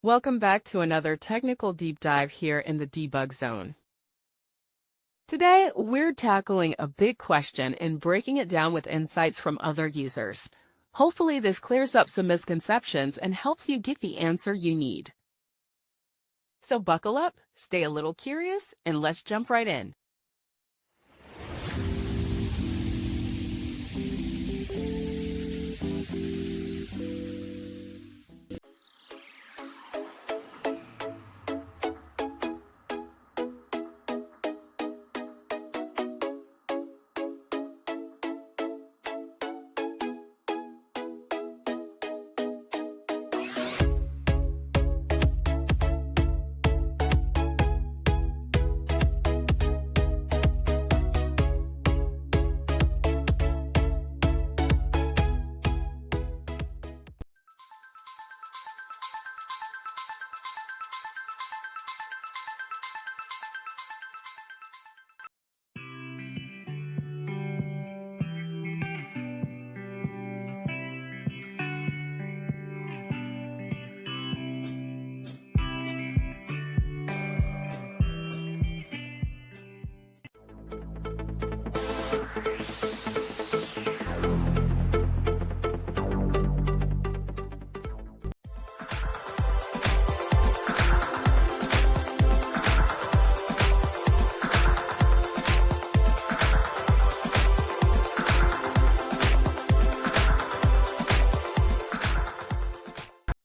Welcome back to another technical deep dive here in the debug zone. Today, we're tackling a big question and breaking it down with insights from other users. Hopefully, this clears up some misconceptions and helps you get the answer you need. So buckle up, stay a little curious, and let's jump right in.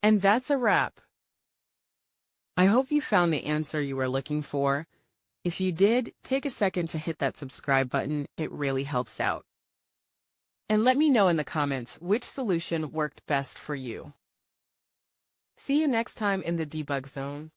And that's a wrap. I hope you found the answer you were looking for. If you did, take a second to hit that subscribe button. It really helps out. And let me know in the comments which solution worked best for you. See you next time in the debug zone.